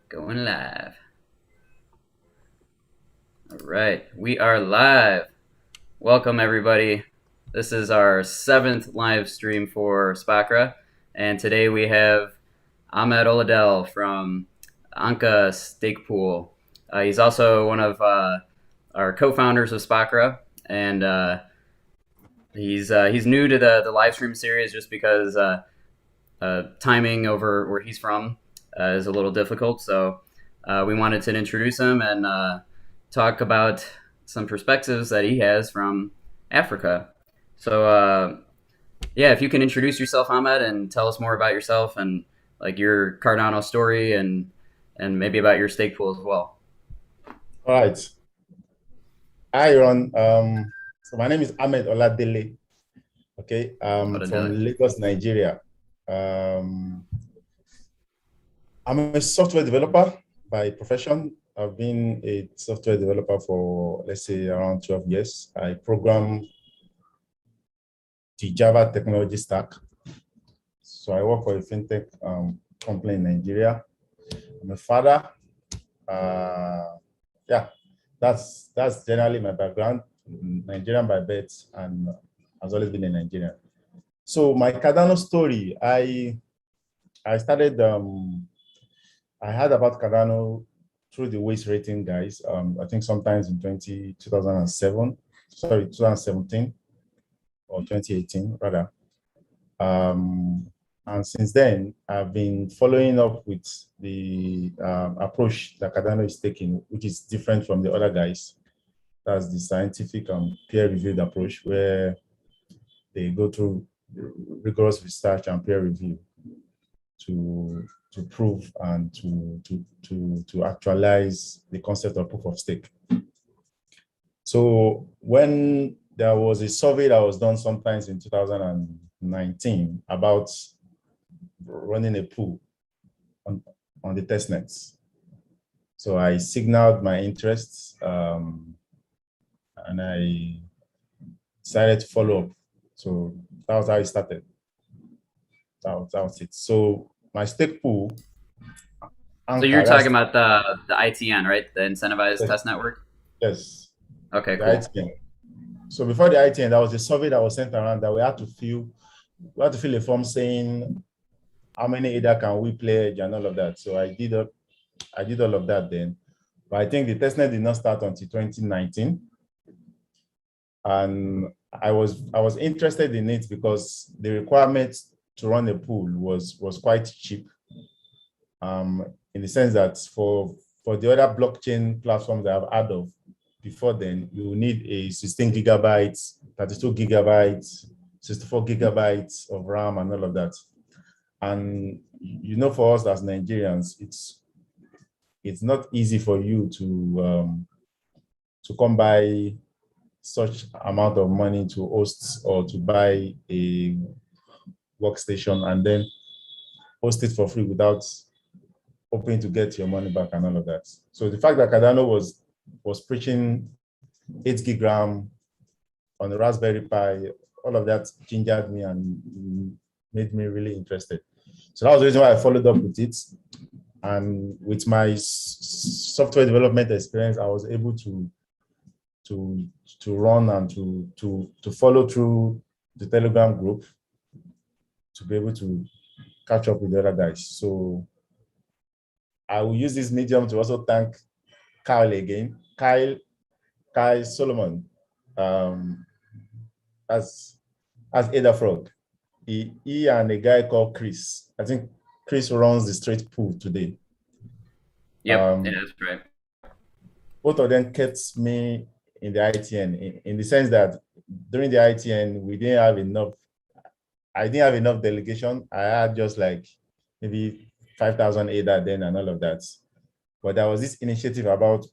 Going live. All right, we are live. Welcome, everybody. This is our 7th live stream for SPOCRA, and today we have Ahmed Oladele from ANQA Stake Pool. He's also one of our co-founders of SPOCRA, and he's new to the live stream series just because timing over where he's from is a little difficult. So we wanted to introduce him and talk about some perspectives that he has from Africa. So yeah, if you can introduce yourself, Ahmed, and tell us more about yourself and like your Cardano story and maybe about your stake pool as well. All right. Hi, Ron. So my name is Ahmed Oladele. Okay. From Oladele. Lagos, Nigeria. Um, I'm a software developer by profession. I've been a software developer for, let's say, around 12 years. I program the Java technology stack. So I work for a fintech company in Nigeria. I'm a father. Yeah, that's generally my background. Nigerian by birth and has always been a Nigerian. So my Cardano story, I started I heard about Cardano through the waste rating guys. I think sometimes in 2007, sorry, 2017 or 2018 rather. And since then, I've been following up with the approach that Cardano is taking, which is different from the other guys. That's the scientific and peer-reviewed approach where they go through rigorous research and peer review to prove and to actualize the concept of proof of stake. So when there was a survey that was done sometimes in 2019 about running a pool on the test nets. So I signaled my interests and I decided to follow up. So that was how it started. That was it. So my stake pool, So ANQA, you're talking about the ITN, right? The Incentivized yes, Test Network. yes, Okay, the cool. ITN. So before the ITN, there was a survey that was sent around that we had to fill a form saying how many ADA can we pledge and all of that. So I did all of that then. But I think the testnet did not start until 2019. And I was interested in it because the requirement to run a pool was quite cheap. In the sense that for the other blockchain platforms that I've heard of before then, you need a 16 gigabytes, 32 gigabytes, 64 gigabytes of RAM and all of that. And you know, for us as Nigerians, it's not easy for you to come by such amount of money to host or to buy a workstation and then host it for free without hoping to get your money back and all of that. So the fact that Cardano was preaching 8 gig RAM on the Raspberry Pi, all of that gingered me and made me really interested. So that was the reason why I followed up with it. And with my software development experience, I was able to run and to follow through the Telegram group to be able to catch up with the other guys. So I will use this medium to also thank Kyle again. Kyle Solomon, as Ada Frog. He and a guy called Chris. I think Chris runs the straight pool today. Yep, yeah, that's right. Both of them kept me in the ITN in the sense that during the ITN, we didn't have enough. I didn't have enough delegation. I had just like maybe 5,000 ADA then and all of that. But there was this initiative about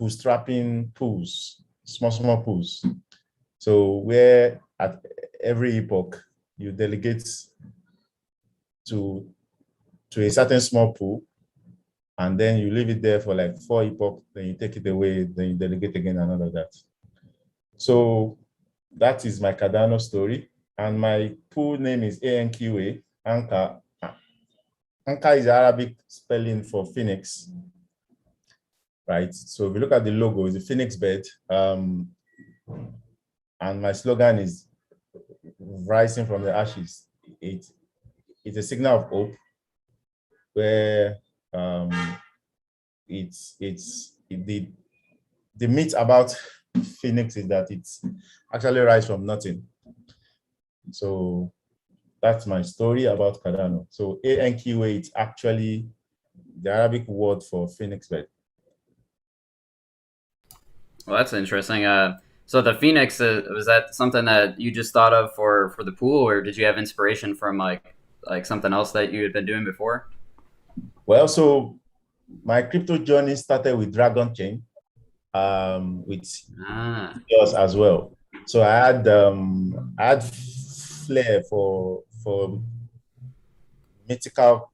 bootstrapping pools, small pools. So where at every epoch, you delegate to a certain small pool, and then you leave it there for like 4 epochs, then you take it away, then you delegate again and all of that. So that is my Cardano story. And my pool name is ANQA, ANQA, ANQA is the Arabic spelling for phoenix, right? So if you look at the logo, it's a phoenix bird. And my slogan is rising from the ashes. It's a signal of hope where the myth about phoenix is that it's actually rise from nothing. So that's my story about Cardano. So ANQA, it's actually the Arabic word for phoenix bird. Well, that's interesting. So the Phoenix, was that something that you just thought of for the pool, or did you have inspiration from like something else that you had been doing before? Well, so my crypto journey started with Dragon Chain, with Ah, yours as well. So I had flair for mythical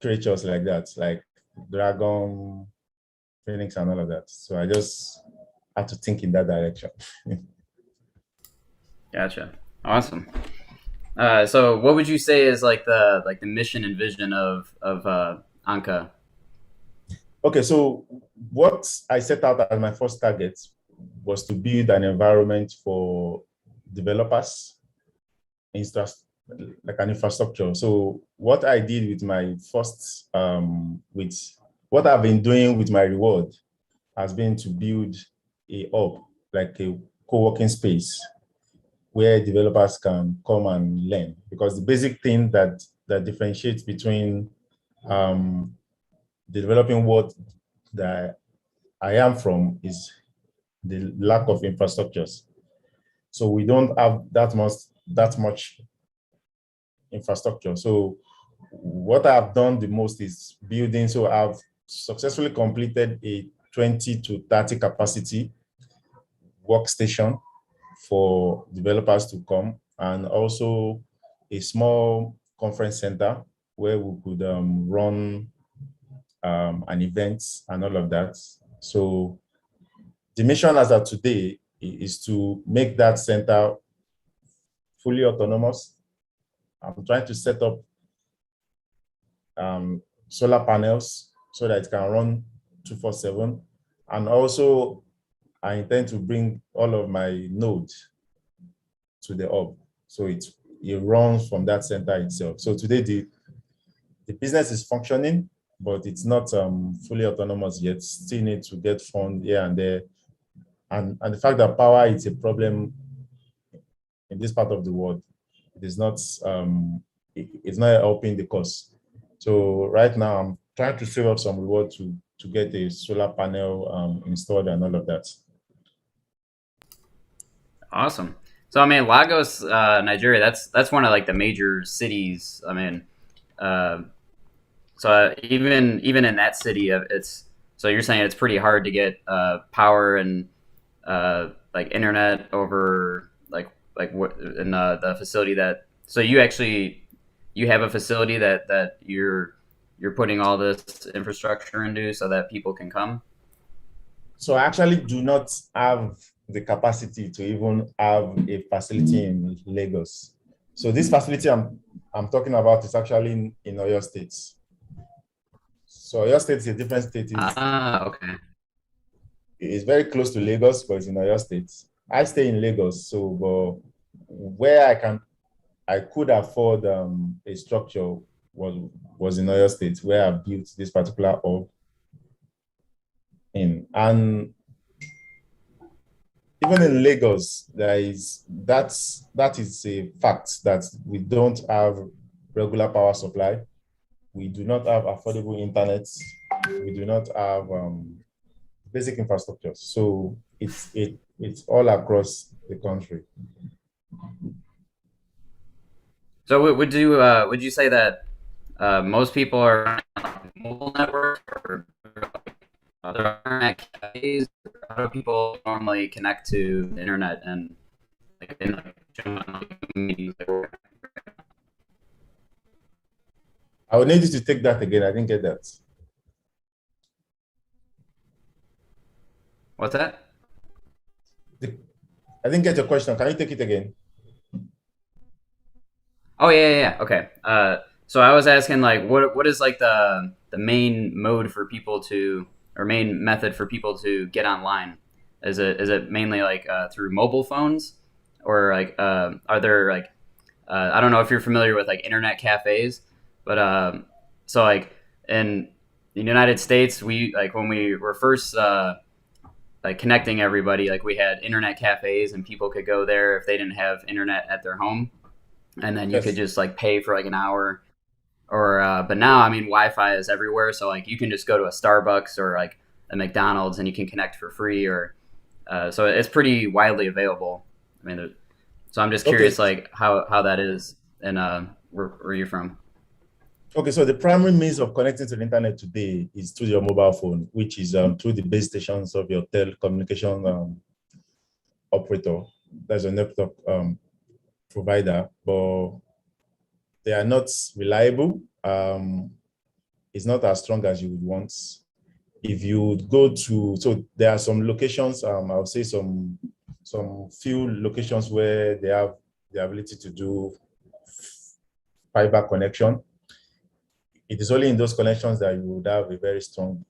creatures like that, like dragon, phoenix, and all of that. So I just had to think in that direction. gotcha. Awesome. So what would you say is like the mission and vision of ANQA? Okay, so what I set out as my first target was to build an environment for developers, like an infrastructure. So what I did with my first, with what I've been doing with my reward has been to build a hub, like a co-working space where developers can come and learn. Because the basic thing that differentiates between the developing world that I am from is the lack of infrastructures. So we don't have that much infrastructure. So what I've done the most is building. So I've successfully completed a 20 to 30 capacity workstation for developers to come, and also a small conference center where we could run an event and all of that. So the mission as of today is to make that center fully autonomous. I'm trying to set up solar panels so that it can run 24/7. And also, I intend to bring all of my nodes to the hub. So it runs from that center itself. So today, the business is functioning, but it's not fully autonomous yet. Still need to get funds here and there. And the fact that power is a problem in this part of the world, it is not it's not helping the cause. So right now I'm trying to save up some reward to get a solar panel installed and all of that. Awesome. So I mean, Lagos, Nigeria. That's one of like the major cities. I mean, uh, so even in that city, it's so you're saying it's pretty hard to get power and like internet over like what in the facility that. So you have a facility that you're putting all this infrastructure into so that people can come. So I actually do not have the capacity to even have a facility in Lagos. So this facility I'm talking about is actually in Oyo State. So Oyo State is a different state. Ah, okay. It's very close to Lagos, but it's in Oyo State. I stay in Lagos, so but where I could afford a structure was in Oyo State, where I built this particular hub in. And even in Lagos, that is a fact that we don't have regular power supply. We do not have affordable internet. We do not have basic infrastructure. So it's all across the country. So would you say that most people are on a mobile network, or there aren't cafes? How do people normally connect to the internet and like in like communities? I would need you to take that again. I didn't get that. What's that? I didn't get your question. Can you take it again? Oh yeah, yeah, yeah. Okay. So I was asking like what is like the main mode for people to or main method for people to get online? Is it mainly like through mobile phones or like are there like I don't know if you're familiar with like internet cafes, but so like in the United States we like when we were first like connecting everybody like we had internet cafes and people could go there if they didn't have internet at their home and then you could Yes. just like pay for like an hour or but now I mean Wi-Fi is everywhere, so like you can just go to a Starbucks or like a McDonald's and you can connect for free, or so it's pretty widely available. I mean, so I'm just Okay. curious like how that is and where you're from. Okay. So the primary means of connecting to the internet today is through your mobile phone, which is through the base stations of your telecommunication operator. That's a network provider, but they are not reliable. It's not as strong as you would want. If you go to, so there are some locations, I would say some few locations where they have the ability to do fiber connection. It is only in those connections that you would have a very strong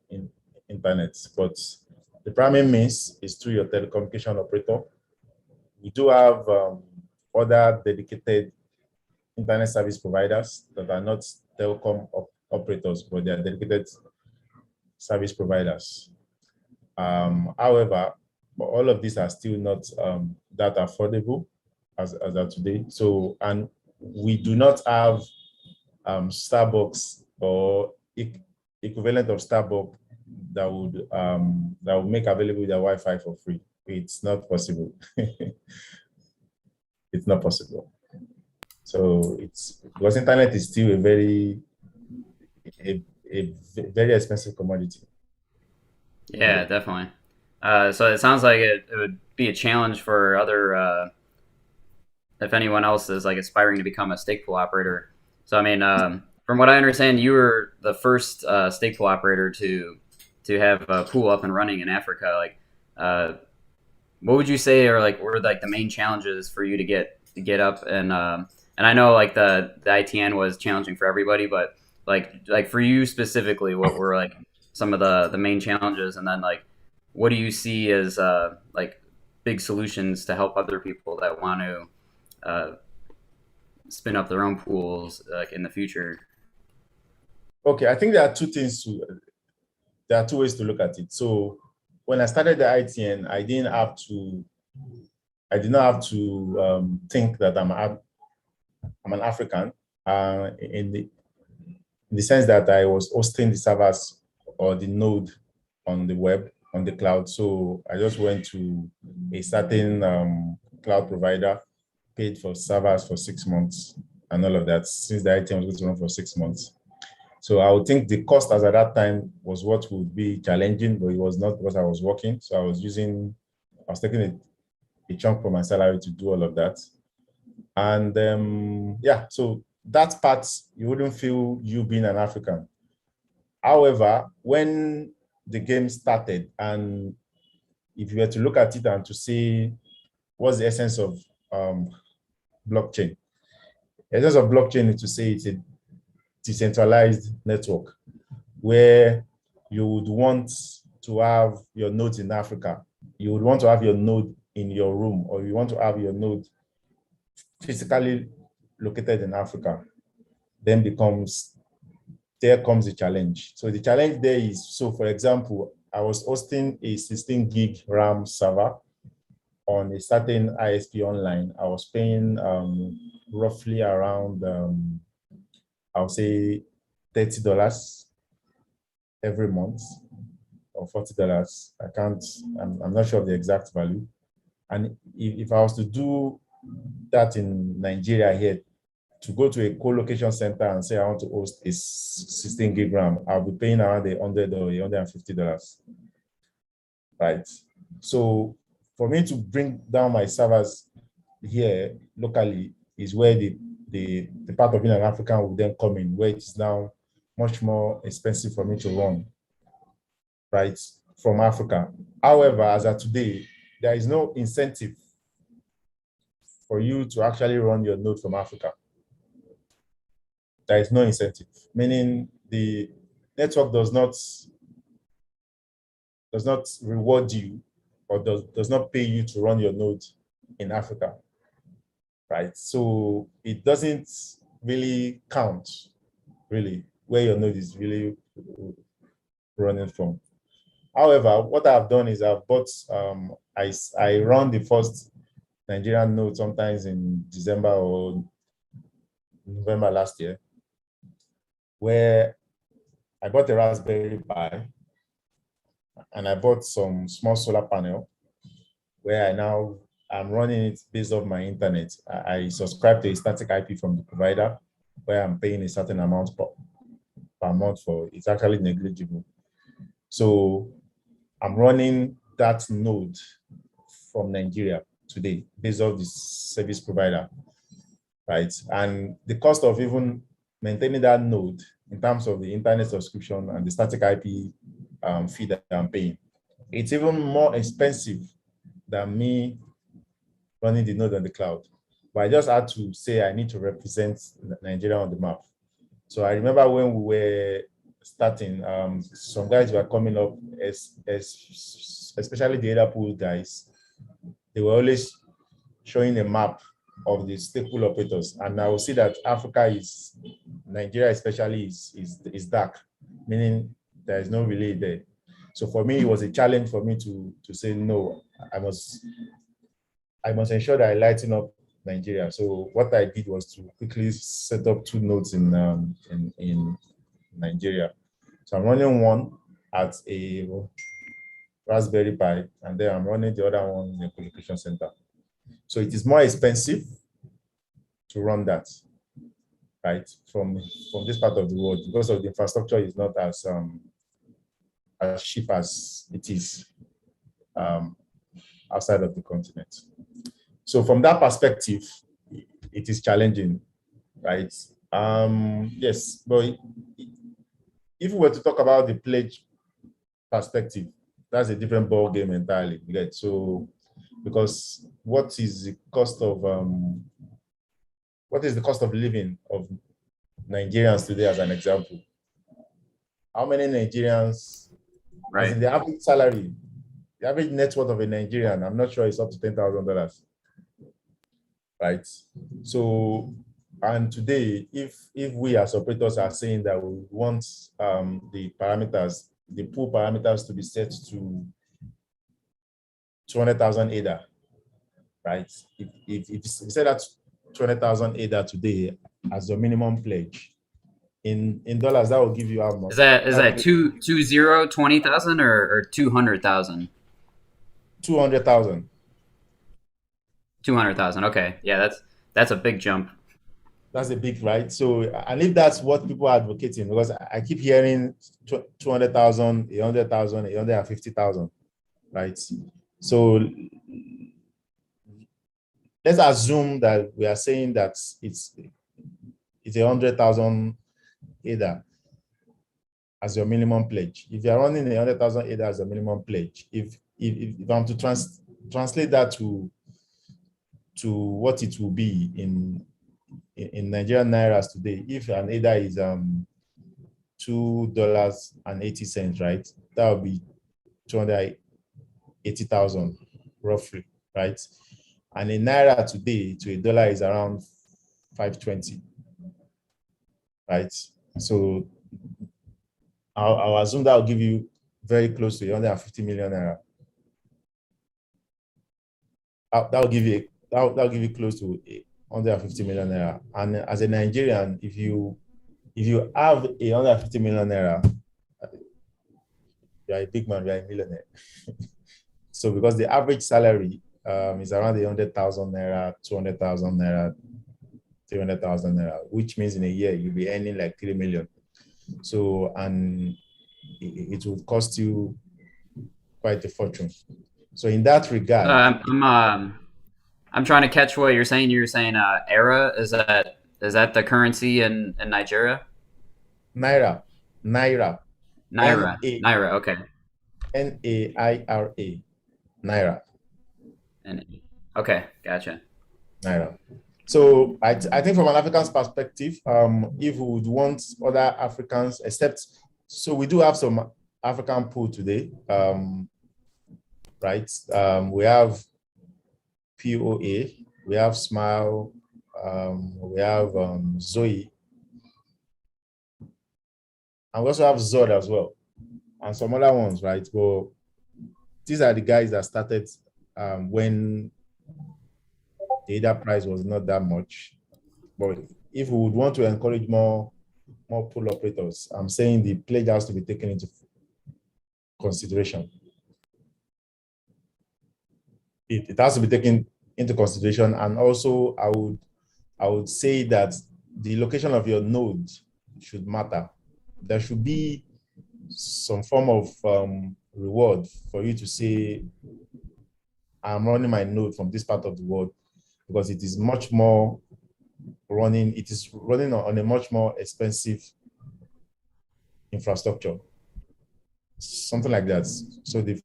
internet. But the primary means is through your telecommunication operator. We do have other dedicated internet service providers that are not telecom operators, but they are dedicated service providers. However, all of these are still not that affordable as of today. So, and we do not have Starbucks or equivalent of Starbucks that would make available their Wi-Fi for free. It's not possible. It's not possible. So it's because internet is still a very expensive commodity. Yeah, definitely. So it sounds like it would be a challenge for other if anyone else is like aspiring to become a stake pool operator. So I mean, from what I understand, you were the first stake pool operator to have a pool up and running in Africa. Like, uh, what would you say are like were like the main challenges for you to get up and I know like the ITN was challenging for everybody, but like for you specifically, what were like some of the main challenges, and then like what do you see as like big solutions to help other people that want to uh, spin up their own pools like in the future? Okay, I think there are two ways to look at it. So when I started the ITN, I did not have to think that I'm an African in the sense that I was hosting the servers or the node on the web, on the cloud. So I just went to a certain cloud provider, paid for servers for 6 months and all of that, since the ITN was going to run for 6 months. So I would think the cost as at that time was what would be challenging, but it was not because I was working. So I was taking a chunk from my salary to do all of that. And yeah, so that part, you wouldn't feel you being an African. However, when the game started, and if you were to look at it and to see what's the essence of um, blockchain, the essence of blockchain is to say it's a decentralized network where you would want to have your nodes in Africa. You would want to have your node in your room, or you want to have your node physically located in Africa. Then there comes the challenge. So the challenge there is, so for example, I was hosting a 16 gig RAM server on a certain ISP online. I was paying roughly around, I'll say $30 every month or $40. I'm not sure of the exact value. And if I was to do that in Nigeria here, to go to a co-location center and say I want to host a 16 gig RAM, I'll be paying around $100 or $150, right? So for me to bring down my servers here locally is where the part of being an African will then come in, where it's now much more expensive for me to run, right, from Africa. However, as of today, there is no incentive for you to actually run your node from Africa. there is no incentive, meaning the network does not reward you or does not pay you to run your node in Africa, right? So it doesn't really count, really, where your node is really running from. However, what I've done is I've bought, I run the first Nigerian node sometimes in December or November last year, where I bought a Raspberry Pi and I bought some small solar panel where I'm running it based off my internet. I subscribe to a static IP from the provider where I'm paying a certain amount per month for. It's actually negligible. So I'm running that node from Nigeria today based off the service provider, right? And the cost of even maintaining that node in terms of the internet subscription and the static IP fee that I'm paying, it's even more expensive than me running the node on the cloud. But I just had to say I need to represent Nigeria on the map. So I remember when we were starting, some guys were coming up, especially the other pool guys. They were always showing a map of the staple operators, and I will see that Nigeria especially is dark, meaning there is no relay there. So for me, it was a challenge for me to say no. I must ensure that I lighten up Nigeria. So what I did was to quickly set up two nodes in Nigeria. So I'm running one at a Raspberry Pi, and then I'm running the other one in a colocation center. So it is more expensive to run that, right, from this part of the world because of the infrastructure is not as cheap as it is outside of the continent. So from that perspective, it is challenging, right? Yes, but if we were to talk about the pledge perspective, that's a different ball game entirely. Right? So, because what is the cost of living of Nigerians today, as an example? How many Nigerians, as in the average salary, the average net worth of a Nigerian, I'm not sure it's up to $10,000, right? So, and today, if we as operators are saying that we want the pool parameters to be set to 200,000 ADA, right? If you say that 200,000 ADA today as your minimum pledge, in dollars, that will give you how much? Is that 20,000 or 200,000? 200,000. 200,000. Okay, yeah, that's a big jump. That's a big, right? So, and if that's what people are advocating, because I keep hearing 200,000, 100,000, 150,000, right? So let's assume that we are saying that it's 100,000 ADA as your minimum pledge. If you're running 100,000 ADA as a minimum pledge, if I'm to translate that to what it will be in Nigerian nairas today, if an ADA is $2.80, right? That would be 280,000 roughly, right? And in naira today to a dollar is around 520, right? So I'll assume that will give you very close to 150 million naira. That'll give you close to 150 million naira. And as a Nigerian, if you have 150 million naira, you are a big man, you are a millionaire. So because the average salary is around 100,000 naira, 200,000 naira, 300,000 naira, which means in a year you'll be earning like 3 million. So, and it would cost you quite a fortune. So in that regard, I'm trying to catch what you're saying. You're saying era, is that the currency in Nigeria? naira, Naira. Okay. Naira, And okay, gotcha. naira. So I think from an African's perspective, if we would want other Africans, except, so we do have some African pool today, right? We have POA, we have Smile, we have Zoe, and we also have Zod as well, and some other ones, right? But these are the guys that started when the data price was not that much. But if we would want to encourage more pool operators, I'm saying the pledge has to be taken into consideration. It has to be taken into consideration, and also I would say that the location of your node should matter. There should be some form of reward for you to say, I'm running my node from this part of the world, because it is much more running, it is running on a much more expensive infrastructure, something like that. So the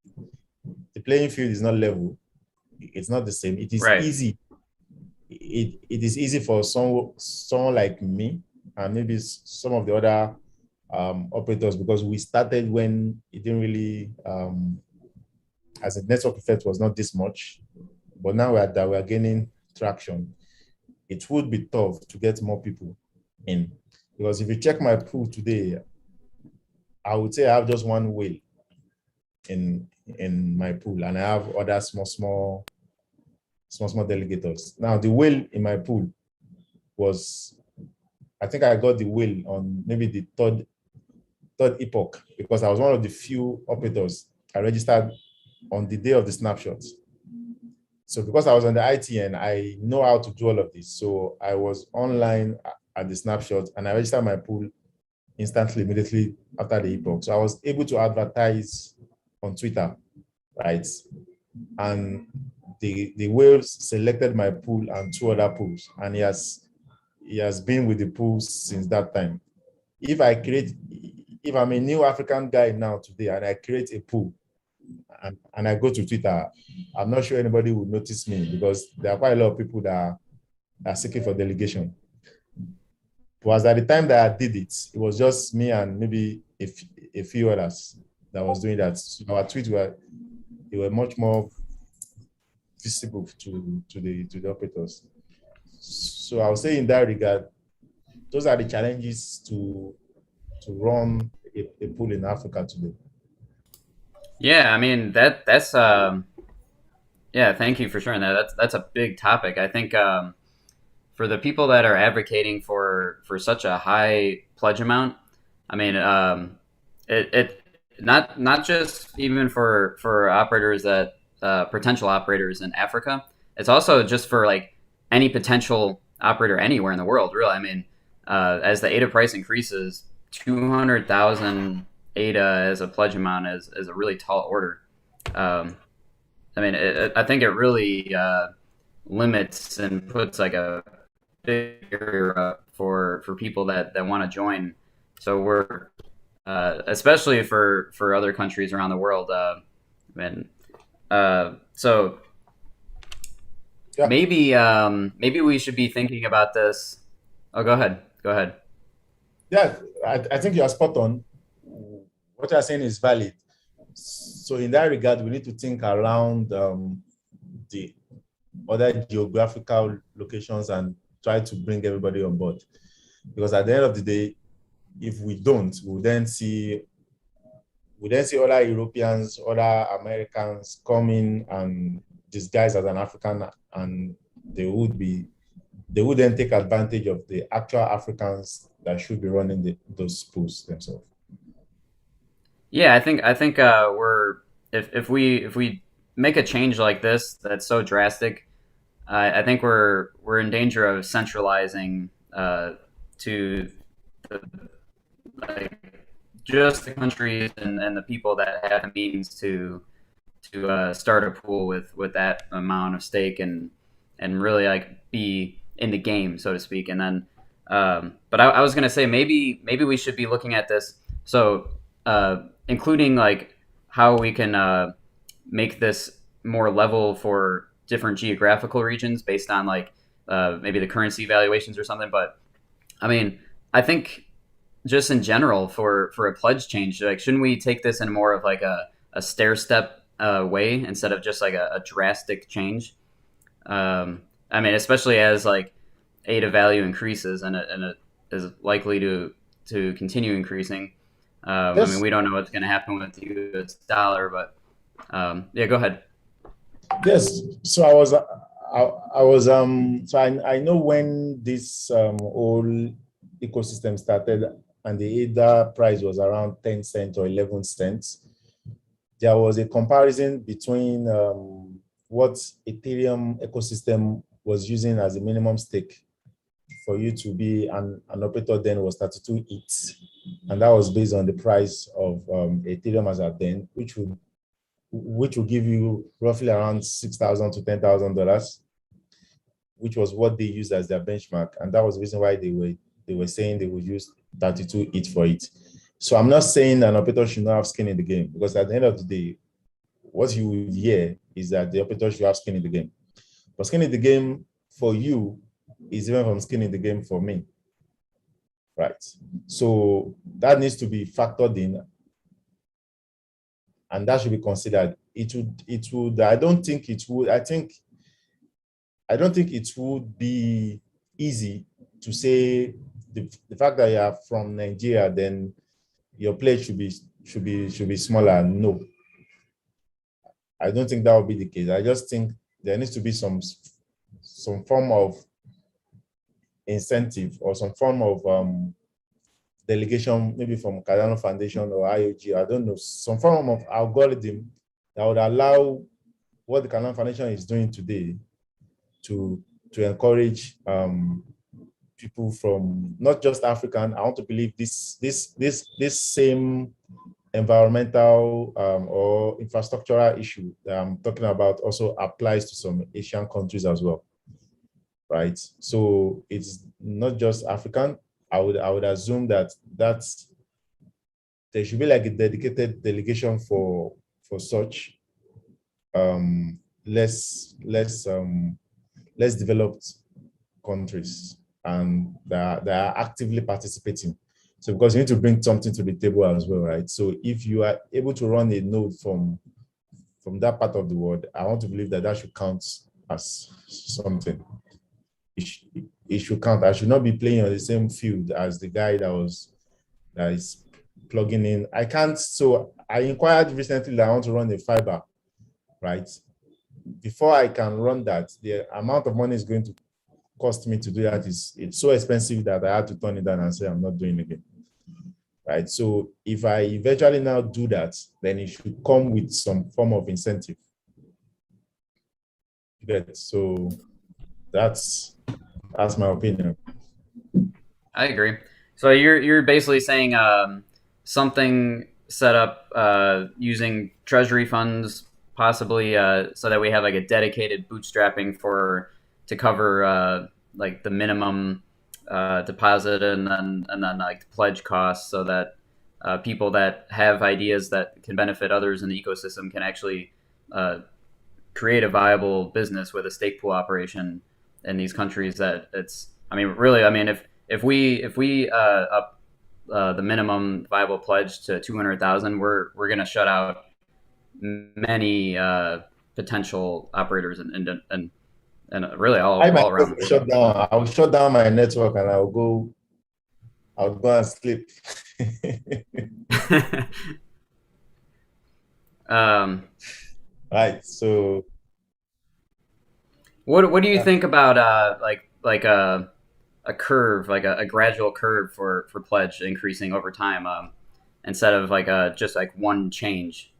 playing field is not level. It's not the same. It is Right. easy. It is easy for someone like me and maybe some of the other operators, because we started when it didn't really, as a network effect was not this much, but now we're gaining traction. It would be tough to get more people in, because if you check my pool today, I would say I have just one whale in my pool, and I have other small delegators. Now the whale in my pool was, I think I got the whale on maybe the third epoch, because I was one of the few operators I registered on the day of the snapshots. So because I was on the ITN, I know how to do all of this. So I was online at the snapshot, and I registered my pool instantly, immediately after the epoch. So I was able to advertise on Twitter, right? And the whales selected my pool and two other pools, and he has been with the pools since that time. If I'm a new African guy now today and I create a pool and I go to Twitter, I'm not sure anybody will notice me, because there are quite a lot of people that are seeking for delegation. But at the time that I did it, it was just me and maybe a few others that was doing that. So our tweets were much more visible to the operators. So I would say in that regard, those are the challenges to run a pool in Africa today. Yeah, I mean that's yeah. Thank you for sharing that. That's a big topic. I think for the people that are advocating for such a high pledge amount, I mean, it not just even for operators that potential operators in Africa. It's also just for like any potential operator anywhere in the world. Really, I mean, as the ADA price increases, 200,000 ADA as a pledge amount is a really tall order. Um, I mean, I think it really limits and puts like a bigger for people that want to join. So we're especially for other countries around the world. And so Yeah, maybe we should be thinking about this. Oh, go ahead. Go ahead. yeah, I think you are spot on. What you are saying is valid. So in that regard, we need to think around the other geographical locations and try to bring everybody on board. Because at the end of the day, if we don't, we then see other Europeans, other Americans coming and disguised as an African, and they would then take advantage of the actual Africans that should be running those pools themselves. Yeah, I think we're if we make a change like this that's so drastic, I think we're in danger of centralizing to the, like just the countries and the people that have the means to start a pool with that amount of stake and really like be in the game, so to speak. And then, but I was gonna say maybe we should be looking at this. So including like how we can make this more level for different geographical regions based on like maybe the currency valuations or something. But I mean, I think just in general for a pledge change, like shouldn't we take this in more of like a stair step way instead of just like a drastic change? I mean, especially as like ADA value increases and it is likely to continue increasing. I mean, Yes, we don't know what's going to happen with the U.S. dollar, but yeah, go ahead. yes. So I know when this whole ecosystem started and the ADA price was around 10 cents or 11 cents, there was a comparison between what Ethereum ecosystem was using as a minimum stake for you to be an operator then was 32 ETH. And that was based on the price of Ethereum as at then, which will give you roughly around $6,000 to $10,000, which was what they used as their benchmark. And that was the reason why they were saying they would use 32 ETH for it. So I'm not saying an operator should not have skin in the game, because at the end of the day, what you will hear is that the operator should have skin in the game. But skin in the game for you is different from skin in the game for me, right? So that needs to be factored in, and that should be considered. I don't think it would, I don't think it would be easy to say the fact that you are from Nigeria, then your pledge should be smaller. No, I don't think that would be the case. I just think there needs to be some form of incentive or some form of delegation, maybe from Cardano Foundation or IOG, I don't know, some form of algorithm that would allow what the Cardano Foundation is doing today to encourage people from not just African. I want to believe this same environmental or infrastructural issue that I'm talking about also applies to some Asian countries as well, right? So it's not just African. I would assume that there should be like a dedicated delegation for such less developed countries, and that are actively participating. So because you need to bring something to the table as well, right? So if you are able to run a node from that part of the world, I want to believe that that should count as something. It should count. I should not be playing on the same field as the guy that is plugging in. I can't. So I inquired recently that I want to run a fiber, right? Before I can run that, the amount of money is going to cost me to do that it's so expensive that I had to turn it down and say I'm not doing it again. Right. So if I eventually now do that, then it should come with some form of incentive. So that's my opinion. I agree. So you're basically saying something set up using treasury funds, possibly so that we have like a dedicated bootstrapping to cover like the minimum deposit and then like the pledge costs, so that people that have ideas that can benefit others in the ecosystem can actually create a viable business with a stake pool operation in these countries. That it's, I mean, really, I mean, if we up the minimum viable pledge to 200,000, we're gonna shut out many potential operators and really all around the world. I will shut down my network and I'll go and sleep. Right. So what do you think about like a curve, like a gradual curve for pledge increasing over time, instead of like just like one change,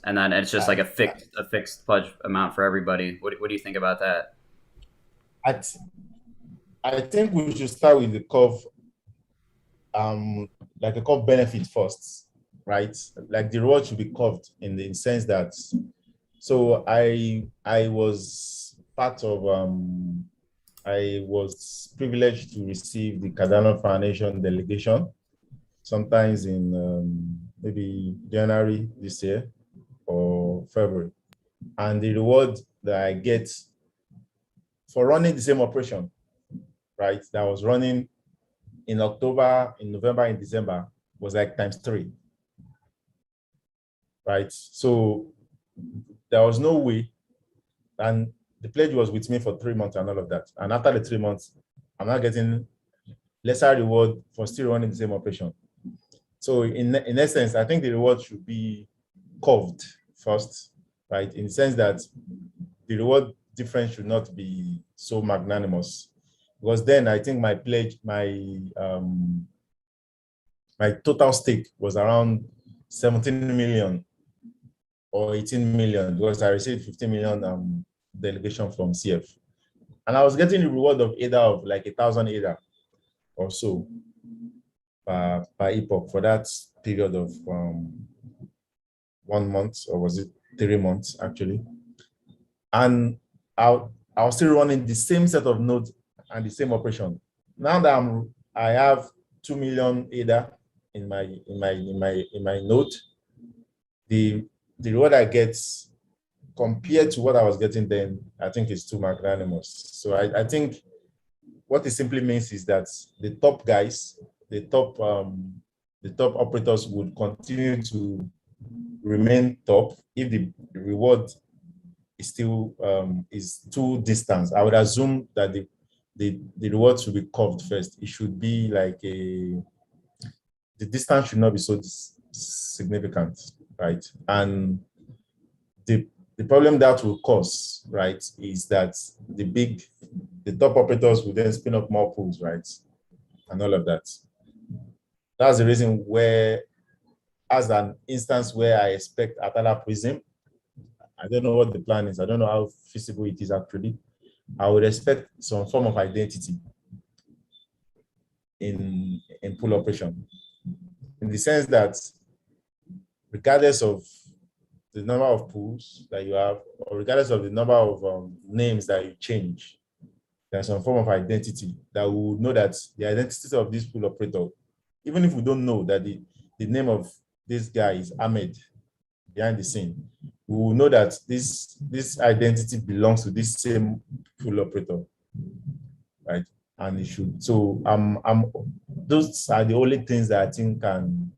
and then it's just like a fixed pledge amount for everybody? What do you think about that? I, I think we should start with the curve, like a curve benefit first, right? Like the reward should be curved in the sense that, so I was part of I was privileged to receive the Cardano Foundation delegation sometimes in maybe January this year or February. And the reward that I get for running the same operation, right, that was running in October, in November, in December, was like ×3, right? So there was no way, and the pledge was with me for 3 months and all of that. And after the 3 months, I'm not getting lesser reward for still running the same operation. So in essence, I think the reward should be curved first, right? In the sense that the reward difference should not be so magnanimous, because then I think my pledge, my total stake was around 17 million or 18 million, because I received 15 million delegation from CF. And I was getting the reward of ADA of like 1,000 ADA or so per epoch for that period of 1 month, or was it 3 months actually? And I was still running the same set of nodes and the same operation. Now that I have 2 million ADA in my node, the reward I get compared to what I was getting then, I think is too magnanimous. So I think what it simply means is that the top guys, the top operators would continue to remain top if the reward is still is too distant. I would assume that the reward should be curved first. It should be like the distance should not be so significant, right? And the problem that will cause, right, is that the top operators will then spin up more pools, right, and all of that. That's the reason where, as an instance where I expect Atala Prism, I don't know what the plan is. I don't know how feasible it is actually. I would expect some form of identity in pool operation, in the sense that regardless of the number of pools that you have, or regardless of the number of names that you change, there's some form of identity that we would know that the identity of this pool operator, even if we don't know that the name of this guy is Ahmed behind the scene, we will know that this identity belongs to this same pool operator, right? And it should. So those are the only things that I think can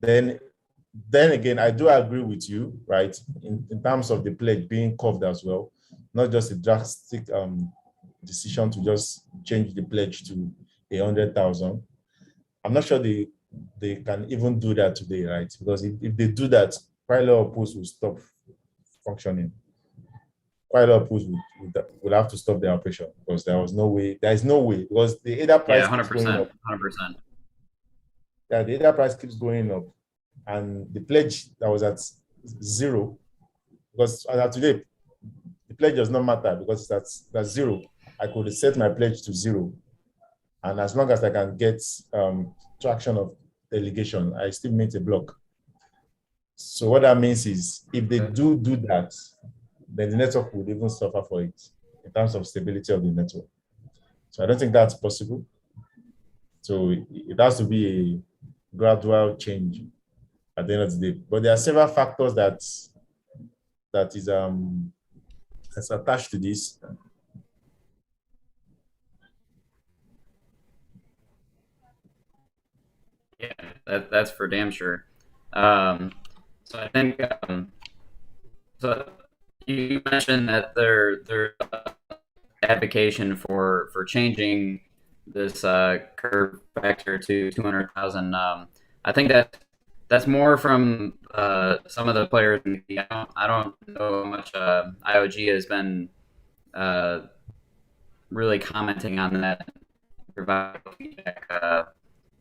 then again, I do agree with you, right, in terms of the pledge being curved as well, not just a drastic decision to just change the pledge to 100,000. I'm not sure they can even do that today, right? Because if they do that, quite a lot of pools will stop functioning. Quite a lot of pools would have to stop their operation, because there is no way, because the ADA price keeps going up. 100%. Yeah, the ADA price keeps going up. And the pledge that was at 0, because as of today, the pledge does not matter because that's 0. I could set my pledge to 0. And as long as I can get traction of delegation, I still meet a block. So what that means is, if they do that, then the network would even suffer for it in terms of stability of the network. So I don't think that's possible. So it has to be a gradual change at the end of the day. But there are several factors that is that's attached to this. Yeah, that's for damn sure. So I think so. You mentioned that there's advocation for changing this curve factor to 200,000. I think that's more from some of the players. I don't know how much IOG has been really commenting on that, provide feedback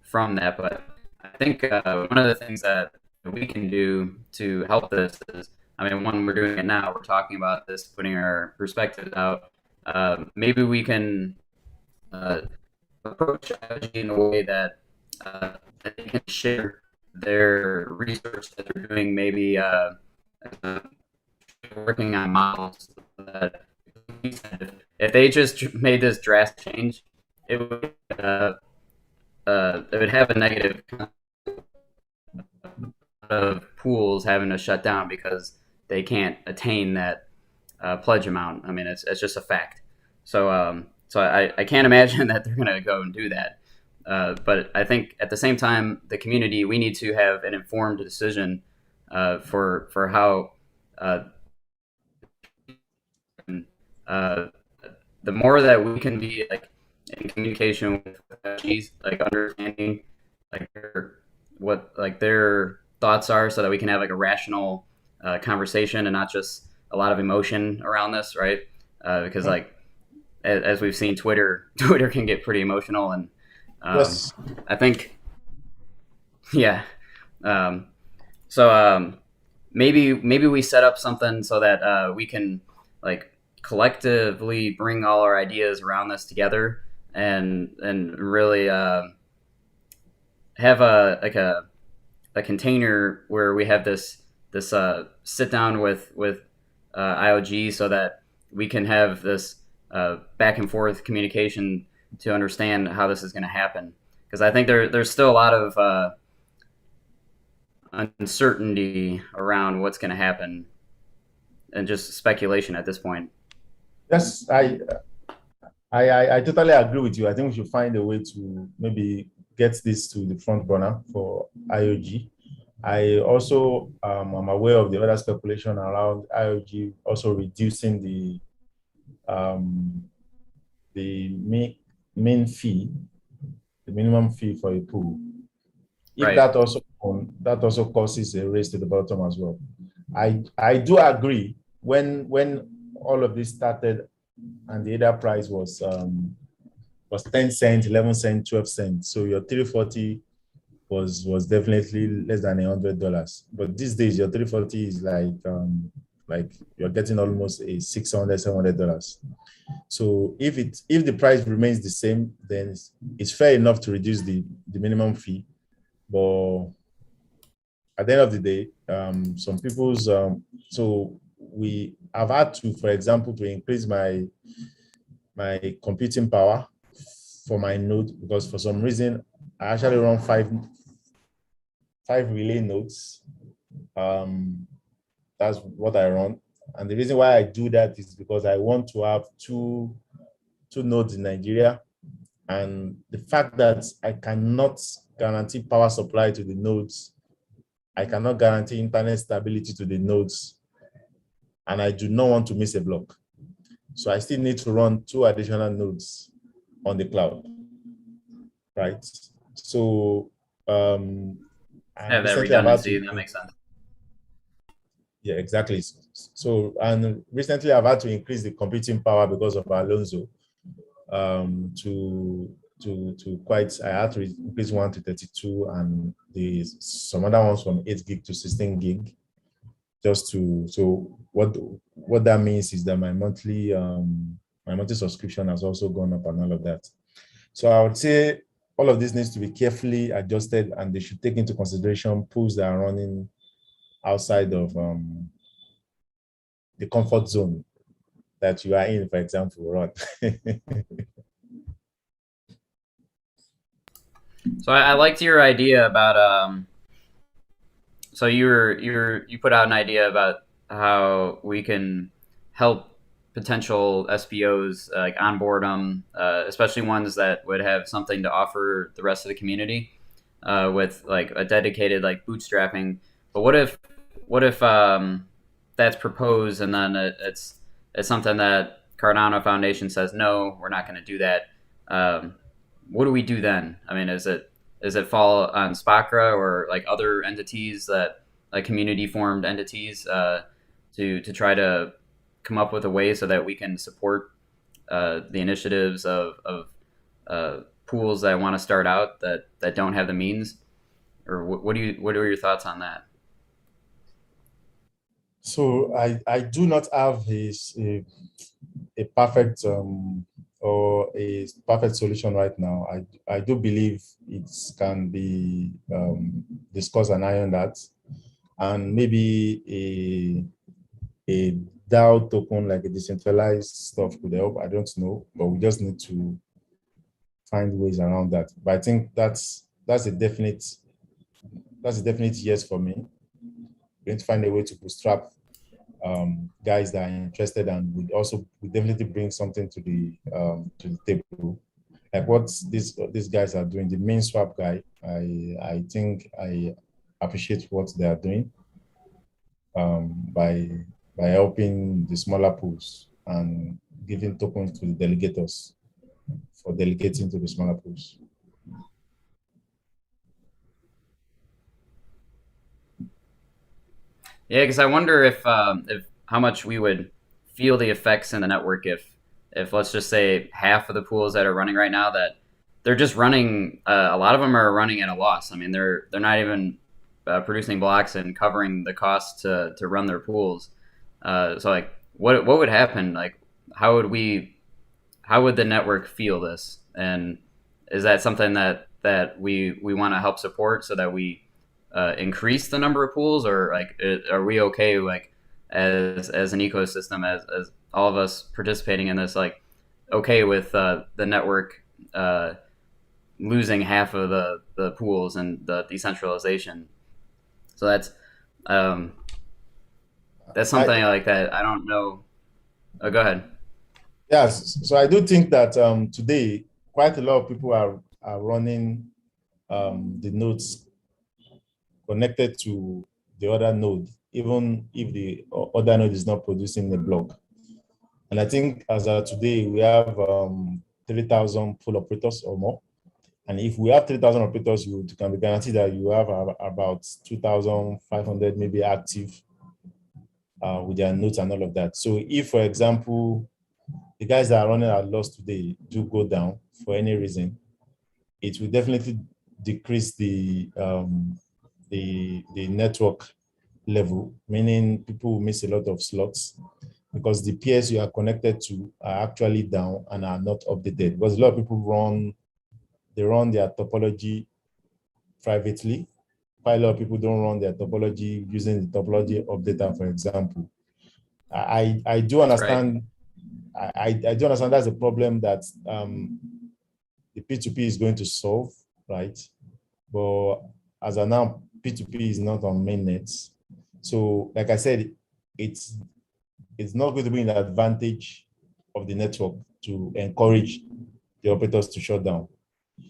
from that. But I think one of the things that we can do to help this is, I mean, one, we're doing it now. We're talking about this, putting our perspectives out. Maybe we can approach IOG in a way that they can share their research that they're doing, maybe working on models that if they just made this drastic change, it would have a negative of pools having to shut down because they can't attain that pledge amount. I mean, it's just a fact. So so I can't imagine that they're going to go and do that. But I think at the same time, the community, we need to have an informed decision for how uh, uh, the more that we can be like in communication with FGs, like understanding like what like their thoughts are, so that we can have like a rational conversation and not just a lot of emotion around this, right? Because like as we've seen, Twitter can get pretty emotional, and Yes. I think yeah. Um, so maybe we set up something so that we can like collectively bring all our ideas around this together and really have a container where we have this sit down with IOG, so that we can have this back and forth communication to understand how this is going to happen. Because I think there's still a lot of uncertainty around what's going to happen and just speculation at this point. Yes, I totally agree with you. I think we should find a way to maybe get this to the front burner for IOG. I also am aware of the other speculation around IOG also reducing um, the main fee, the minimum fee for a pool. If Right. that also causes a race to the bottom as well. I do agree when all of this started and the ADA price was 10 cents, 11 cents, 12 cents. So your 340 was definitely less than $100. But these days your 340 is like you're getting almost a $600, $700. So if the price remains the same, then it's fair enough to reduce the minimum fee. But at the end of the day, some people's so we have had to, for example, to increase my computing power for my node, because for some reason I actually run five relay nodes. That's what I run. And the reason why I do that is because I want to have two nodes in Nigeria. And the fact that I cannot guarantee power supply to the nodes, I cannot guarantee internet stability to the nodes, and I do not want to miss a block. So I still need to run two additional nodes on the cloud, right? So and Have that recently I've had redundancy. to, That makes sense. yeah, exactly. So and recently I've had to increase the computing power because of Alonso to quite, I had to increase one to 32 and some other ones from 8 gig to 16 gig. Just to, so what that means is that my monthly subscription has also gone up and all of that. So I would say all of this needs to be carefully adjusted, and they should take into consideration pools that are running outside of the comfort zone that you are in, for example, run. So I liked your idea about so you put out an idea about how we can help potential SPOs like onboard them, especially ones that would have something to offer the rest of the community with like a dedicated like bootstrapping. But what if that's proposed and then it's something that Cardano Foundation says no, we're not going to do that. What do we do then? I mean, is it fall on SPOCRA or like other entities that like community formed entities to try to come up with a way so that we can support the initiatives of pools that want to start out that don't have the means? Or what are your thoughts on that? So I do not have a perfect or a perfect solution right now. I do believe it can be discussed and ironed out, and maybe a DAO token, like a decentralized stuff, could help. I don't know, but we just need to find ways around that. But I think that's a definite yes for me. We need to find a way to bootstrap guys that are interested and would definitely bring something to the table. Like what these guys are doing, the main swap guy, I think I appreciate what they are doing by helping the smaller pools and giving tokens to the delegators for delegating to the smaller pools. Yeah, because I wonder if how much we would feel the effects in the network if let's just say half of the pools that are running right now, that they're just running. A lot of them are running at a loss. I mean, they're not even producing blocks and covering the cost to run their pools. So like, what would happen? Like, how would the network feel this? And is that something that we want to help support so that we increase the number of pools, or like are we okay, like as an ecosystem, as all of us participating in this, like okay with the network losing half of the pools and the decentralization? So um, that's something like that. I don't know. Oh, go ahead. Yes, so I do think that today quite a lot of people are running the nodes connected to the other node, even if the other node is not producing a block. And I think as of today, we have 3,000 pool operators or more. And if we have 3,000 operators, you can be guaranteed that you have about 2,500 maybe active with their nodes and all of that. So if, for example, the guys that are running at loss today do go down for any reason, it will definitely decrease the network level, meaning people will miss a lot of slots because the peers you are connected to are actually down and are not updated. Because a lot of people run their topology privately. Quite a lot of people don't run their topology using the topology updater, for example. I do understand. Right. I do understand that's a problem that the P2P is going to solve, right? But as of now, P2P is not on mainnet. So, like I said, it's not going to be an advantage of the network to encourage the operators to shut down.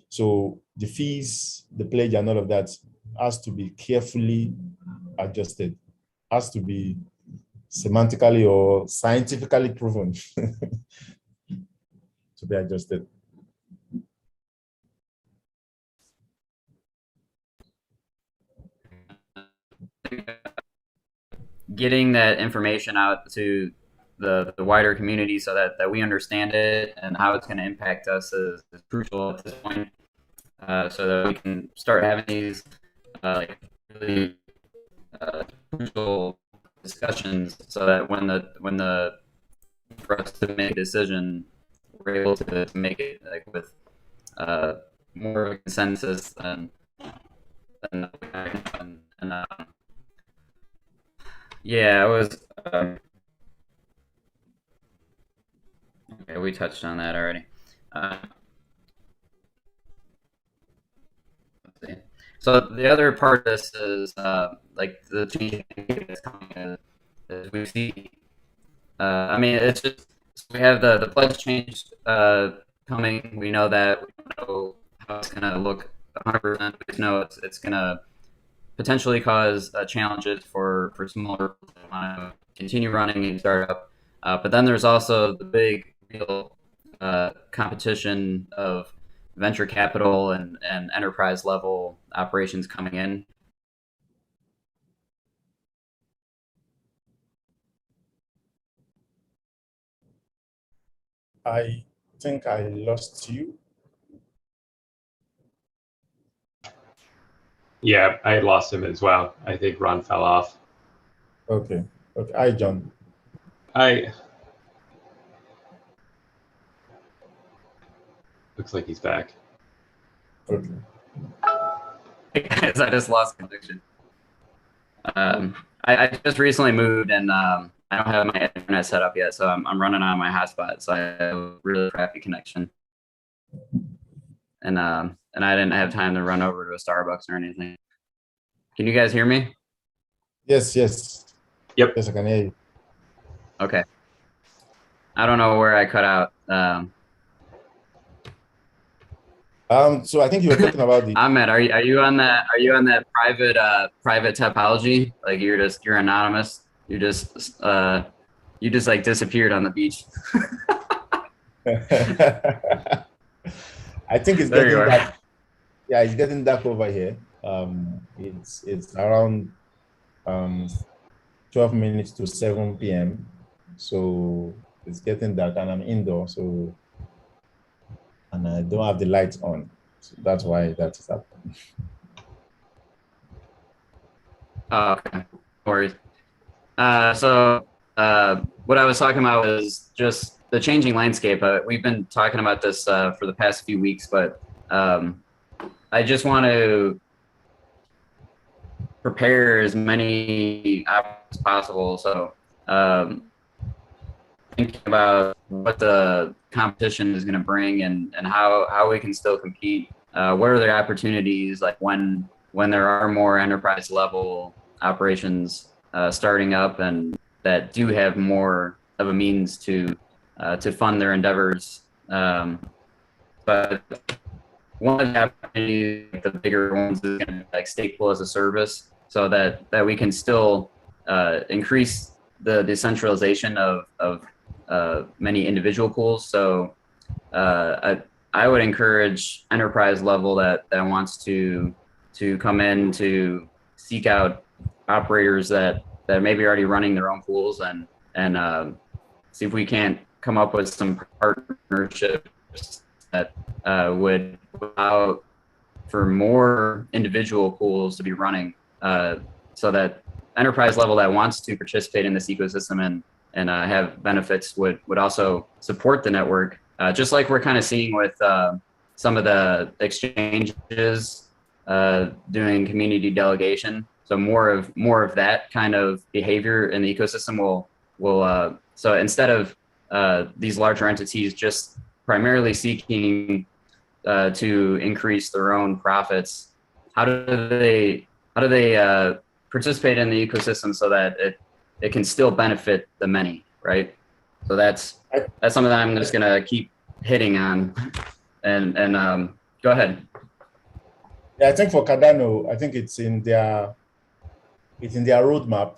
So the fees, the pledge, and all of that has to be carefully adjusted, has to be semantically or scientifically proven to be adjusted. Getting that information out to the wider community so that we understand it and how it's going to impact us is crucial at this point, so that we can start having these like really crucial discussions, so that when the for us to make a decision, we're able to make it like with more of a consensus than yeah, I was. Okay, we touched on that already. Let's see. So the other part of this is like the change that's coming as we see. I mean, it's just we have the pledge change coming. We know that. We don't know how it's going to look 100%. We just know it's going to potentially cause challenges for smaller that want to continue running and startup. But then there's also the big real competition of venture capital and enterprise level operations coming in. I think I lost you. Yeah, I lost him as well. I think Ron fell off. Okay. Okay. Hi, John. Looks like he's back. Okay. Hey guys, I just lost connection. I just recently moved and I don't have my internet set up yet, so I'm running on my hotspot, so I have a really crappy connection. And I didn't have time to run over to a Starbucks or anything. Can you guys hear me? Yes, yes. Yep. Yes, I can hear you. Okay. I don't know where I cut out. So I think you were talking about the. Ahmed, are you on that private topology? Like you're anonymous. You just like disappeared on the beach. I think it's There you getting are. dark. Yeah, it's getting dark over here. It's around 12 minutes to 7 p.m. So it's getting dark, and I'm indoor, so and I don't have the lights on. So that's why that is happening. Oh, okay. No worries. What I was talking about was just the changing landscape. We've been talking about this for the past few weeks, but I just want to prepare as many options as possible. So thinking about what the competition is going to bring and how we can still compete. What are the opportunities like when there are more enterprise level operations starting up and that do have more of a means to fund their endeavors. But one of the opportunities, the bigger ones, is going to be like stateful as a service, so that we can still increase the decentralization of many individual pools. So I would encourage enterprise level that wants to come in to seek out operators that maybe already running their own pools and see if we can't come up with some partnerships that would allow for more individual pools to be running, so that enterprise level that wants to participate in this ecosystem and have benefits would also support the network, just like we're kind of seeing with some of the exchanges doing community delegation. So more of that kind of behavior in the ecosystem will so instead of these larger entities just primarily seeking to increase their own profits, how do they participate in the ecosystem so that it can still benefit the many, right? So that's something that I'm just gonna keep hitting on, and go ahead. Yeah, I think for Cardano, I think it's in their roadmap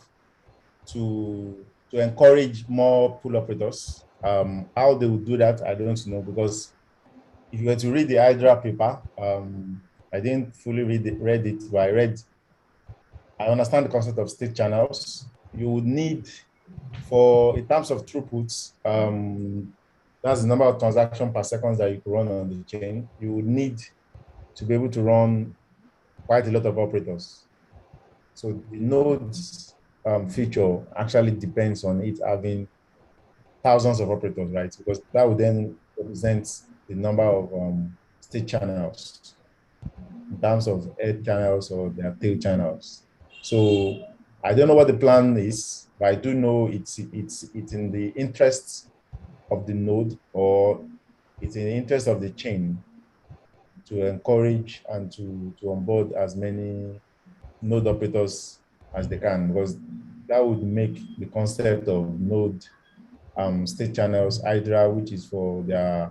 to encourage more pool operators. How they will do that, I don't know, because if you were to read the Hydra paper, I didn't fully read it, but I understand the concept of state channels. You would need, for in terms of throughputs, that's the number of transactions per second that you could run on the chain. You would need to be able to run quite a lot of operators. So the nodes feature actually depends on it having thousands of operators, right? Because that would then represent the number of state channels in terms of head channels or their tail channels. So I don't know what the plan is, but I do know it's in the interests of the node, or it's in the interest of the chain to encourage and to onboard as many node operators as they can, because that would make the concept of node state channels, Hydra, which is for their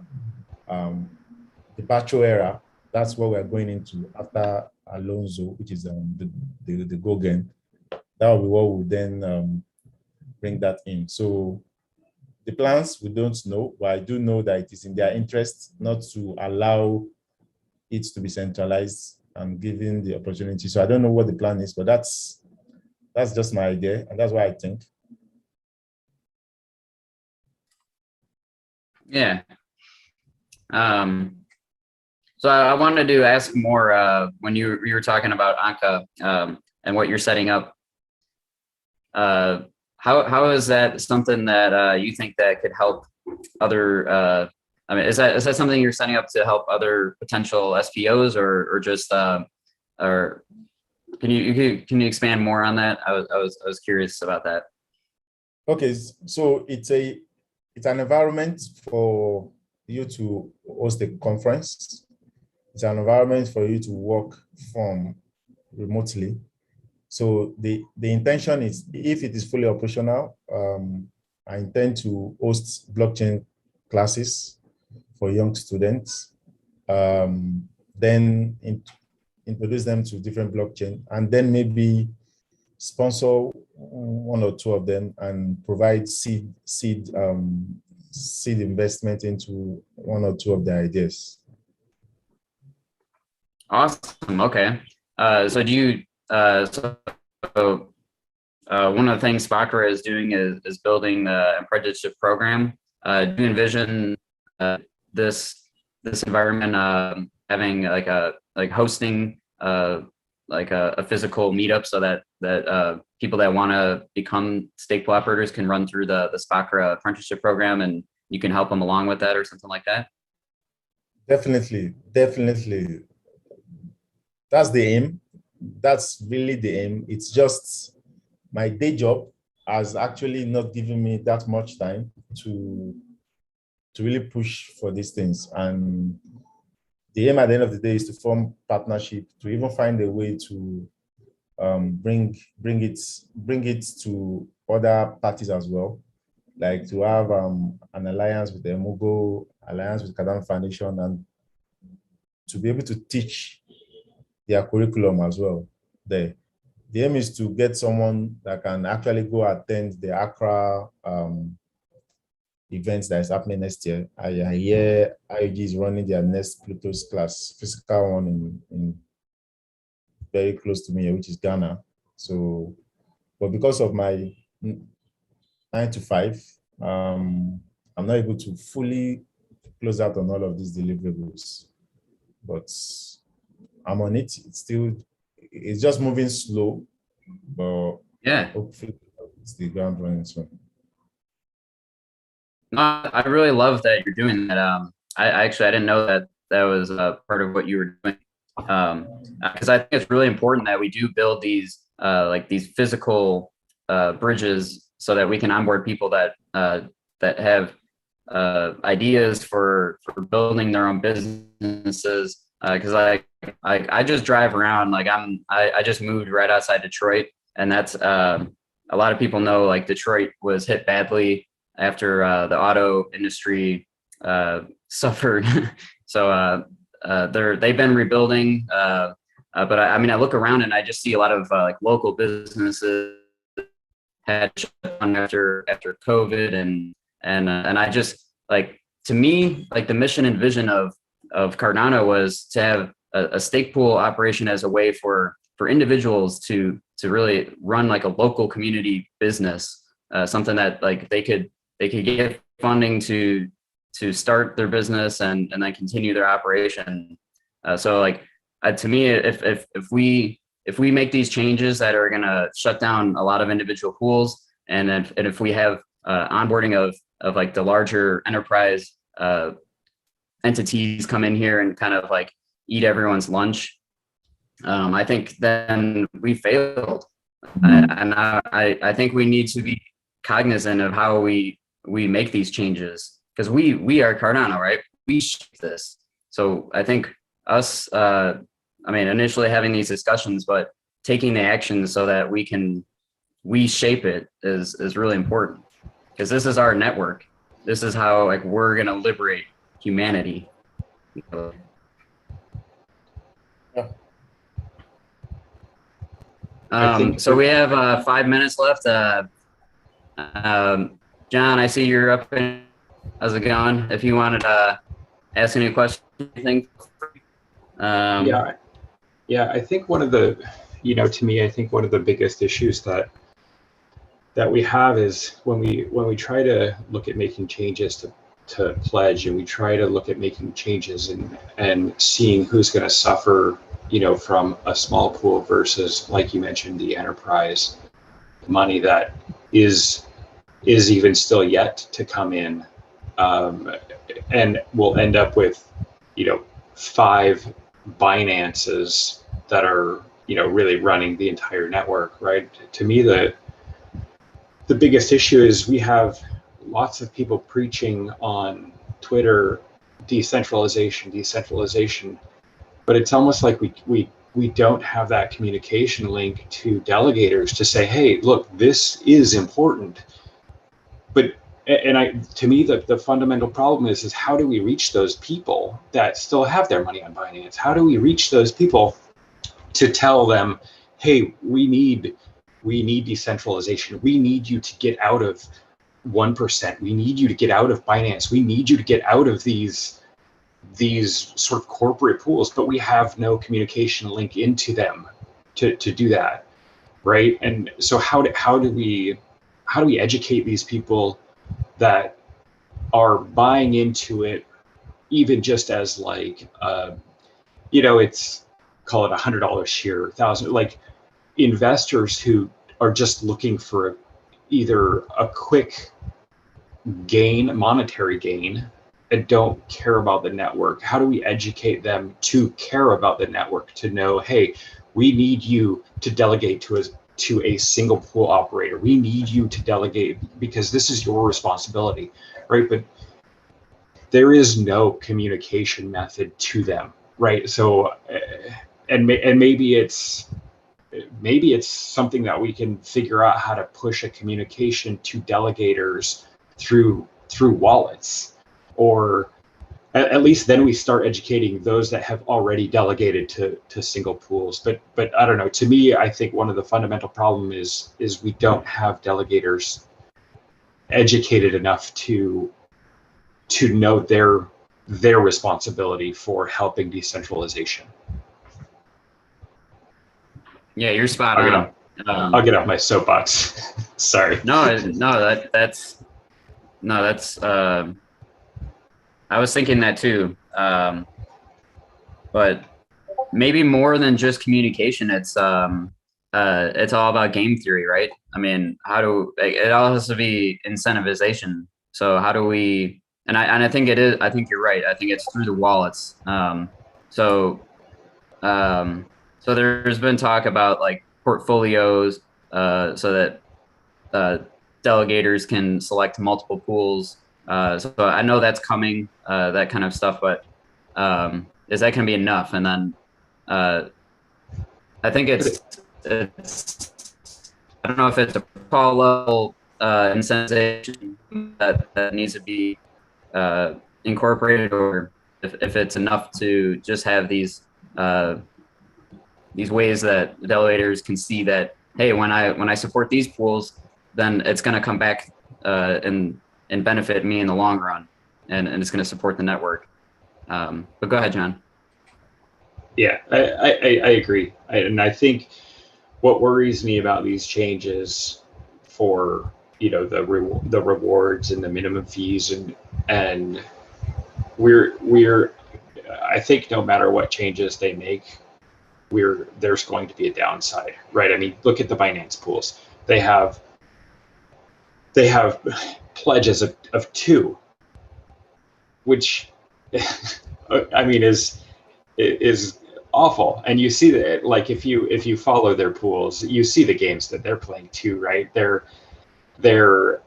departure era. That's what we're going into after Alonso, which is the Gogen. That will be what will then bring that in. So the plans, we don't know, but I do know that it is in their interest not to allow it to be centralized and given the opportunity. So I don't know what the plan is, but that's just my idea, and that's what I think. Yeah. So I wanted to ask more when you were talking about ANQA and what you're setting up. How is that something that you think that could help other? I mean, is that something you're setting up to help other potential SPOs or just or can you expand more on that? I was curious about that. Okay, so it's an environment for you to host a conference. It's an environment for you to work from remotely. So the intention is, if it is fully operational, I intend to host blockchain classes for young students, then introduce them to different blockchain, and then maybe sponsor one or two of them and provide seed investment into one or two of their ideas. Awesome. Okay. So do you, one of the things SPOCRA is doing is building the apprenticeship program. Do you envision this environment having like hosting like a physical meetup so that people that want to become stake pool operators can run through the SPOCRA apprenticeship program, and you can help them along with that or something like that? Definitely. That's the aim. That's really the aim. It's just my day job has actually not given me that much time to really push for these things. And the aim at the end of the day is to form partnership, to even find a way to bring it to other parties as well, like to have an alliance with the Mugo, alliance with Cardano Foundation, and to be able to teach their curriculum as well there. The aim is to get someone that can actually go attend the ANQA events that is happening next year. I hear IOG is running their next Pluto's class, physical one in very close to me, which is Ghana. So, but because of my 9 to 5, I'm not able to fully close out on all of these deliverables, but I'm on it. It's just moving slow, but Yeah. hopefully it's the ground running soon. No, I really love that you're doing that. I didn't know that was part of what you were doing. Because I think it's really important that we do build these like these physical bridges so that we can onboard people that have ideas for building their own businesses. Because I just drive around, like I just moved right outside Detroit, and that's a lot of people know like Detroit was hit badly after the auto industry suffered. So they've been rebuilding, but I mean I look around and I just see a lot of like local businesses had shut down after COVID, and I just like, to me, like the mission and vision of Cardano was to have a stake pool operation as a way for individuals to really run like a local community business, something that like they could get funding to start their business and then continue their operation. So like to me, if we make these changes that are going to shut down a lot of individual pools, and if we have onboarding of like the larger enterprise entities come in here and kind of like eat everyone's lunch, I think then we failed. And I think we need to be cognizant of how we make these changes, because we are Cardano, right? We shape this. So I think us, I mean, initially having these discussions, but taking the action so that we shape it is really important, because this is our network. This is how like we're gonna liberate humanity. So we have 5 minutes left. John, I see you're up. How's it going? If you wanted to ask any questions, anything. Yeah, I think one of the, to me, I think one of the biggest issues that we have is when we try to look at making changes to pledge, and we try to look at making changes and seeing who's going to suffer, from a small pool versus, like you mentioned, the enterprise money that is even still yet to come in, and we'll end up with 5 Binances that are really running the entire network, right? To me, the biggest issue is we have lots of people preaching on Twitter decentralization, but it's almost like we don't have that communication link to delegators to say, hey, look, this is important. but to me, the fundamental problem is how do we reach those people that still have their money on Binance? How do we reach those people to tell them, hey, we need decentralization. We need you to get out of 1%. We need you to get out of Binance. We need you to get out of these sort of corporate pools, but we have no communication link into them to do that, right? And so how do we educate these people that are buying into it, even just as like it's, call it $100 share, 1,000, like investors who are just looking for either a quick gain, monetary gain, and don't care about the network. How do we educate them to care about the network, to know, hey, we need you to delegate to a single pool operator. We need you to delegate because this is your responsibility, right? But there is no communication method to them, right? So, and maybe it's something that we can figure out how to push a communication to delegators through wallets, or at least then we start educating those that have already delegated to single pools. But I don't know. To me, I think one of the fundamental problem is we don't have delegators educated enough to know their responsibility for helping decentralization. Yeah, you're spot on. I'll get off my soapbox. Sorry. That's I was thinking that too. But maybe more than just communication, it's all about game theory, right? I mean, it all has to be incentivization. So how do we, and I think it is, I think you're right. I think it's through the wallets. So there's been talk about like portfolios, so that delegators can select multiple pools. So I know that's coming, that kind of stuff, but is that going to be enough? And then I think it's I don't know if it's a call level incentivization that needs to be incorporated, or if it's enough to just have these ways that delegators can see that, hey, when I support these pools, then it's going to come back and benefit me in the long run, and it's going to support the network. But go ahead, John. Yeah, I agree. And I think what worries me about these changes for, the rewards and the minimum fees, and we're I think no matter what changes they make, there's going to be a downside, right? I mean, look at the Binance pools. They have pledges of 2, which I mean is awful. And you see that, like, if you follow their pools, you see the games that they're playing too, right? They're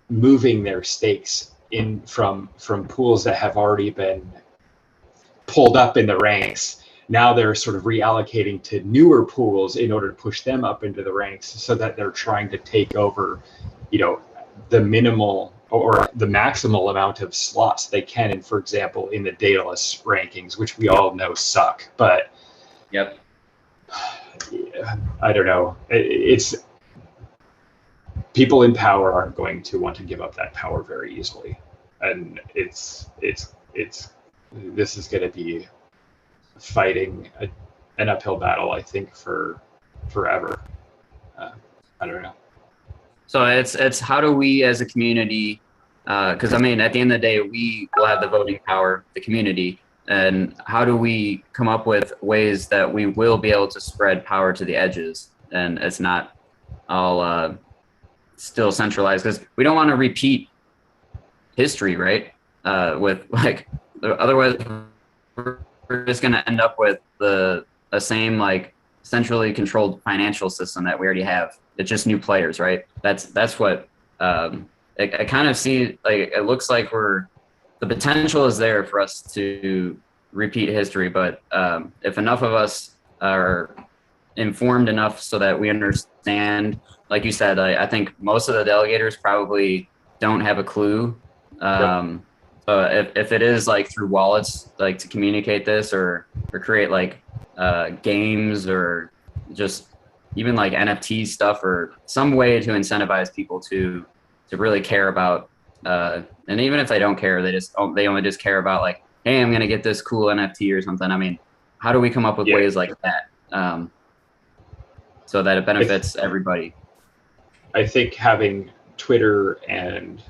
moving their stakes in from pools that have already been pulled up in the ranks. Now they're sort of reallocating to newer pools in order to push them up into the ranks, so that they're trying to take over, the minimal or the maximal amount of slots they can. And for example, in the dataless rankings, which we all know suck, but yep, I don't know. It's people in power aren't going to want to give up that power very easily, and this is going to be fighting an uphill battle, I think, for forever. I don't know. So it's how do we as a community, because I mean, at the end of the day, we will have the voting power, the community, and how do we come up with ways that we will be able to spread power to the edges, and it's not all still centralized, because we don't want to repeat history, right? With like, otherwise we're just going to end up with the same like centrally controlled financial system that we already have. It's just new players, right? That's what I kind of see. Like, it looks like the potential is there for us to repeat history, but if enough of us are informed enough so that we understand, like you said, I think most of the delegators probably don't have a clue. So if it is like through wallets, like to communicate this or create like games or just even like NFT stuff or some way to incentivize people to really care about, and even if they don't care, they only just care about like, hey, I'm gonna get this cool NFT or something. I mean, how do we come up with ways like that, so that it benefits everybody? I think having Twitter and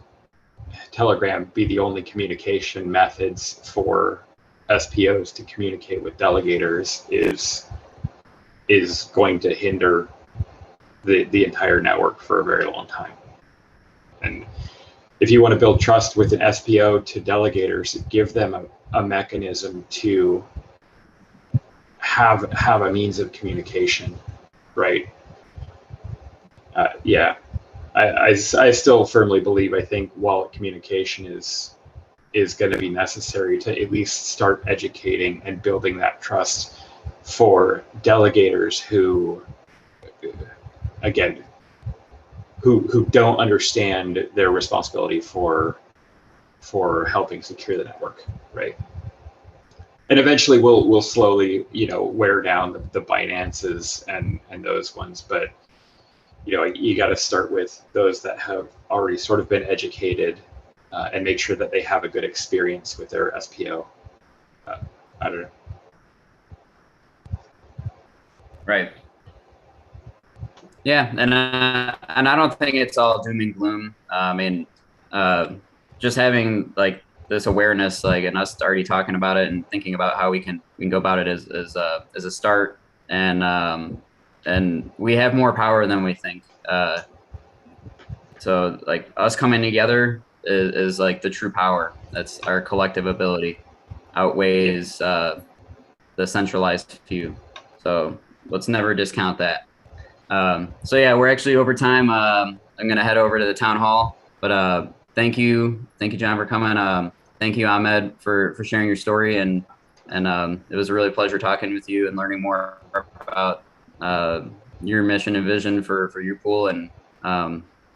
Telegram be the only communication methods for SPOs to communicate with delegators is going to hinder the entire network for a very long time. And if you want to build trust with an SPO to delegators, give them a mechanism to have a means of communication, right? Yeah, I still firmly believe, I think wallet communication is going to be necessary to at least start educating and building that trust for delegators who, again, who don't understand their responsibility for helping secure the network, right? And eventually we'll slowly, wear down the Binances and those ones, but you got to start with those that have already sort of been educated, and make sure that they have a good experience with their SPO. I don't know. Right. Yeah, and I don't think it's all doom and gloom. I mean, just having like this awareness, like, and us already talking about it and thinking about how we can go about it is a start, and we have more power than we think. So like us coming together is like the true power. That's our collective ability outweighs the centralized few. So let's never discount that. So yeah, we're actually over time. I'm gonna head over to the town hall, but thank you, John, for coming. Thank you, Ahmed, for sharing your story, and it was a really pleasure talking with you and learning more about your mission and vision for your pool. And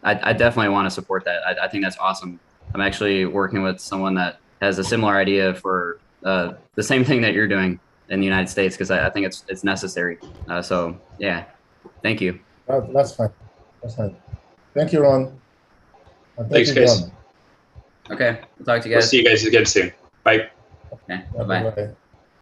I definitely want to support that. I think that's awesome. I'm actually working with someone that has a similar idea for the same thing that you're doing in the United States, because I think it's necessary. So yeah. Thank you. That's fine. That's fine. Thank you, Ron. And Thanks, guys. John. Okay. We'll talk to you guys. We'll see you guys again soon. Bye. Okay. Bye-bye. Bye-bye.